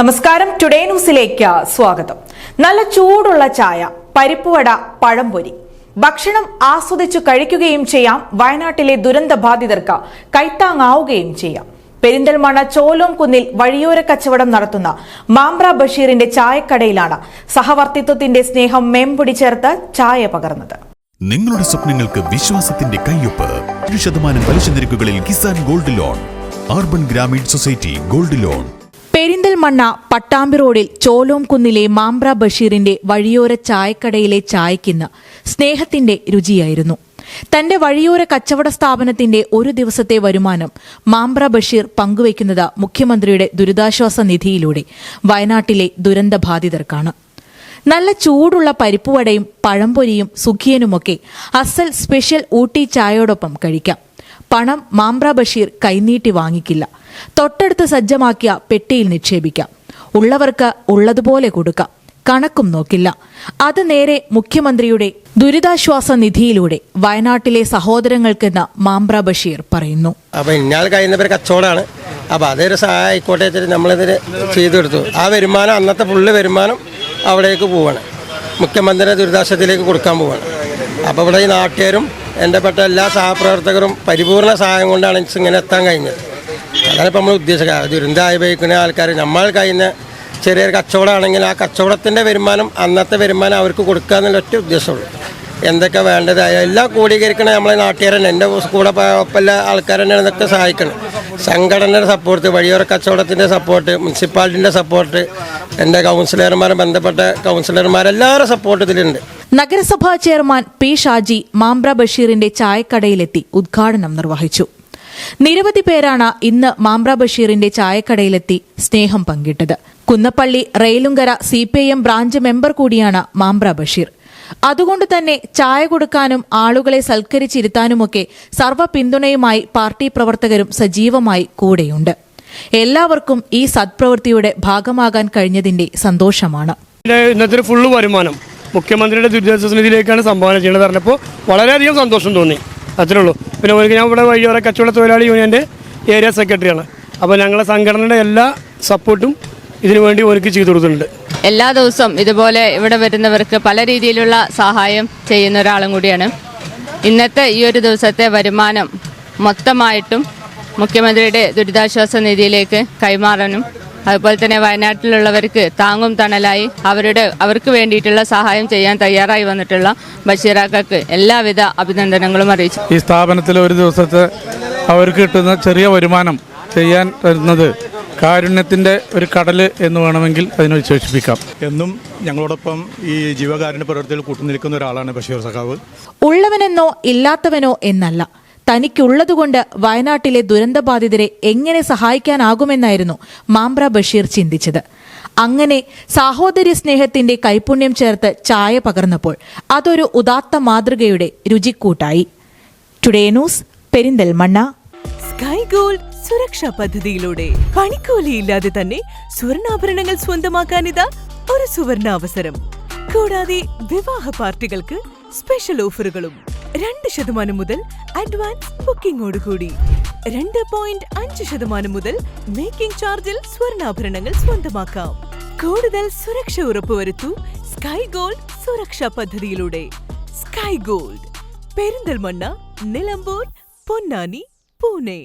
നമസ്കാരം, ടുഡേ ന്യൂസിലേക്ക് സ്വാഗതം. നല്ല ചൂടുള്ള ചായ, പരിപ്പുവട, പഴംപൊരി, ഭക്ഷണം ആസ്വദിച്ചു കഴിക്കുകയും ചെയ്യാം. വയനാട്ടിലെ ദുരന്ത ബാധിതർക്ക് കൈത്താങ്ങാവുകയും ചെയ്യാം. പെരിന്തൽമണ്ണ ചോലോംകുന്നിൽ വഴിയോര കച്ചവടം നടത്തുന്ന മാമ്പ്ര ബഷീറിന്റെ ചായക്കടയിലാണ് സഹവർത്തിത്വത്തിന്റെ സ്നേഹം മേമ്പൊടി ചേർത്ത് ചായ പകർന്നത്. നിങ്ങളുടെ സ്വപ്നങ്ങൾക്ക് വിശ്വാസത്തിന്റെ കയ്യൊപ്പ്. 1% പലിശ നിരക്കുകളിൽ Kisan gold loan, urban Grameen society gold loan. Perinthalmanna Pattambi റോഡിൽ ചോലോംകുന്നിലെ മാമ്പ്ര ബഷീറിന്റെ വഴിയോര ചായക്കടയിലെ ചായക്കിന്ന് സ്നേഹത്തിന്റെ രുചിയായിരുന്നു. തന്റെ വഴിയോര കച്ചവട സ്ഥാപനത്തിന്റെ ഒരു ദിവസത്തെ വരുമാനം മാമ്പ്ര ബഷീർ പങ്കുവയ്ക്കുന്നത് മുഖ്യമന്ത്രിയുടെ ദുരിതാശ്വാസ നിധിയിലൂടെ വയനാട്ടിലെ ദുരന്തബാധിതർക്കാണ്. നല്ല ചൂടുള്ള പരിപ്പുവടയും പഴംപൊരിയും സുഖിയനുമൊക്കെ അസൽ സ്പെഷ്യൽ ഊട്ടി ചായയോടൊപ്പം കഴിക്കാം. പണം മാമ്പ്ര ബഷീർ കൈനീട്ടി വാങ്ങിക്കില്ല. തൊട്ടടുത്ത് സജ്ജമാക്കിയ പെട്ടിയിൽ നിക്ഷേപിക്കാം. ഉള്ളവർക്ക് ഉള്ളതുപോലെ കൊടുക്കാം. കണക്കും നോക്കില്ല. അത് നേരെ മുഖ്യമന്ത്രിയുടെ ദുരിതാശ്വാസ നിധിയിലൂടെ വയനാട്ടിലെ സഹോദരങ്ങൾക്കെന്ന് മാമ്പ്ര ബഷീർ പറയുന്നു. അപ്പൊ ഇന്നാൾ കഴിയുന്നവർ കച്ചവടമാണ്. അപ്പൊ അതൊരു സഹായം ആയിക്കോട്ടെ, നമ്മളിതിന് ചെയ്തെടുത്തു. ആ വരുമാനം, അന്നത്തെ ഫുള്ള് വരുമാനം അവിടേക്ക് പോവാണ്. മുഖ്യമന്ത്രിയുടെ ദുരിതാശ്വാസത്തിലേക്ക് കൊടുക്കാൻ പോവാണ്. അപ്പോൾ ഇവിടെ ഈ നാട്ടുകാരും എൻ്റെ പെട്ട എല്ലാ സഹപ്രവർത്തകരും പരിപൂർണ സഹായം കൊണ്ടാണ് ഇങ്ങനെ എത്താൻ കഴിഞ്ഞത്. അതാണ് ഇപ്പോൾ നമ്മൾ ഉദ്ദേശിക്കുന്നത്. ദുരന്തം അനുഭവിക്കുന്ന ആൾക്കാർ, നമ്മൾ കഴിയുന്ന ചെറിയൊരു കച്ചവടമാണെങ്കിൽ ആ കച്ചവടത്തിൻ്റെ വരുമാനം, അന്നത്തെ വരുമാനം അവർക്ക് കൊടുക്കുക എന്നുള്ള ഒറ്റ ഉദ്ദേശമുള്ളൂ. എന്തൊക്കെ വേണ്ടതായ എല്ലാം ക്രോഡീകരിക്കണം നമ്മളെ നാട്ടുകാർ തന്നെ. എൻ്റെ കൂടെ ഒപ്പല്ല ആൾക്കാർ തന്നെയാണ് ഇതൊക്കെ സഹായിക്കണം. സംഘടനയുടെ സപ്പോർട്ട്, വഴിയോര കച്ചവടത്തിൻ്റെ സപ്പോർട്ട്, മുനിസിപ്പാലിറ്റിൻ്റെ സപ്പോർട്ട്, എൻ്റെ കൗൺസിലർമാരെ, ബന്ധപ്പെട്ട കൗൺസിലർമാരെല്ലാവരും സപ്പോർട്ട് ഇതിലുണ്ട്. നഗരസഭാ ചെയർമാൻ പി ഷാജി മാമ്പ്ര ബഷീറിന്റെ ചായക്കടയിലെത്തി ഉദ്ഘാടനം നിർവഹിച്ചു. നിരവധി പേരാണ് ഇന്ന് മാമ്പ്ര ബഷീറിന്റെ ചായക്കടയിലെത്തി സ്നേഹം പങ്കിട്ടത്. കുന്നപ്പള്ളി റെയിലുങ്കര CPIM ബ്രാഞ്ച് മെമ്പർ കൂടിയാണ് മാമ്പ്ര ബഷീർ. അതുകൊണ്ട് തന്നെ ചായ കൊടുക്കാനും ആളുകളെ സൽക്കരിച്ചിരുത്താനുമൊക്കെ സർവ്വ പിന്തുണയുമായി പാർട്ടി പ്രവർത്തകരും സജീവമായി കൂടെയുണ്ട്. എല്ലാവർക്കും ഈ സത്പ്രവൃത്തിയുടെ ഭാഗമാകാൻ കഴിഞ്ഞതിന്റെ സന്തോഷമാണ്. ഇന്നത്തെ ഫുള്ള് വരുമാനം മുഖ്യമന്ത്രിയുടെ ദുരിതാശ്വാസ നിധിയിലേക്കാണ് സംഭാവന ചെയ്യുന്നത് പറഞ്ഞപ്പോൾ വളരെയധികം സന്തോഷം തോന്നി. അത്രേ ഉള്ളൂ. പിന്നെ ഞാൻ ഇവിടെ വഴിയോര കച്ചവട തൊഴിലാളി യൂണിയൻ്റെ ഏരിയ സെക്രട്ടറിയാണ്. അപ്പോൾ ഞങ്ങളുടെ സംഘടനയുടെ എല്ലാ സപ്പോർട്ടും ഇതിനു വേണ്ടി ഒരുക്കി ചെയ്തു കൊടുക്കുന്നുണ്ട്. എല്ലാ ദിവസവും ഇതുപോലെ ഇവിടെ വരുന്നവർക്ക് പല രീതിയിലുള്ള സഹായം ചെയ്യുന്ന ഒരാളും കൂടിയാണ്. ഇന്നത്തെ ഈ ഒരു ദിവസത്തെ വരുമാനം മൊത്തമായിട്ടും മുഖ്യമന്ത്രിയുടെ ദുരിതാശ്വാസ നിധിയിലേക്ക് കൈമാറാനും അതുപോലെ തന്നെ വയനാട്ടിലുള്ളവർക്ക് താങ്ങും തണലായി അവർക്ക് വേണ്ടിയിട്ടുള്ള സഹായം ചെയ്യാൻ തയ്യാറായി വന്നിട്ടുള്ള ബഷീറാക്കൾക്ക് എല്ലാവിധ അഭിനന്ദനങ്ങളും അറിയിച്ചു. ഈ സ്ഥാപനത്തിൽ ഒരു ദിവസത്തെ അവർക്ക് കിട്ടുന്ന ചെറിയ വരുമാനം ചെയ്യാൻ തരുന്നത് കാരുണ്യത്തിൻ്റെ ഒരു കടൽ എന്ന് വേണമെങ്കിൽ അതിനെ വിശേഷിപ്പിക്കാം. എന്നും ഞങ്ങളോടൊപ്പം ഈ ജീവകാരുണ്യ പ്രവർത്തിയിൽ കൂട്ടുനിൽക്കുന്ന ഒരാളാണ് ബഷീർ സഖാവ്. ഉള്ളവനെന്നോ ഇല്ലാത്തവനോ എന്നല്ല, തനിക്കുള്ളതുകൊണ്ട് വയനാട്ടിലെ ദുരന്തബാധിതരെ എങ്ങനെ സഹായിക്കാനാകുമെന്നായിരുന്നു മാമ്പ്ര ബഷീർ ചിന്തിച്ചത്. അങ്ങനെ സാഹോദര്യ സ്നേഹത്തിന്റെ കൈപുണ്യം ചേർത്ത് ചായ പകർന്നപ്പോൾ അതൊരു ഉദാത്ത മാതൃകയുടെ രുചിക്കൂട്ടായി. Today news, Perinthalmanna. Sky Gold സുരക്ഷാ പദ്ധതിയിലൂടെ പണിക്കൂലിയില്ലാതെ തന്നെ സ്വർണ്ണാഭരണങ്ങൾ സ്വന്തമാക്കാനിതാ ഒരു സുവർണാവസരം. കൂടാതെ വിവാഹ പാർട്ടികൾക്ക് സ്പെഷ്യൽ ഓഫറുകളും. 2% മുതൽ അഡ്വാൻസ് ബുക്കിംഗോടുകൂടി 2.5% മുതൽ മേക്കിംഗ് ചാർജിൽ സ്വർണ്ണാഭരണങ്ങൾ സ്വന്തമാക്കാം. കൂടുതൽ സുരക്ഷ ഉറപ്പുവരുത്തൂ സ്കൈ ഗോൾഡ് സുരക്ഷാ പദ്ധതിയിലൂടെ. Sky gold, Perinthalmanna, Nilambur, Ponnani, Pune.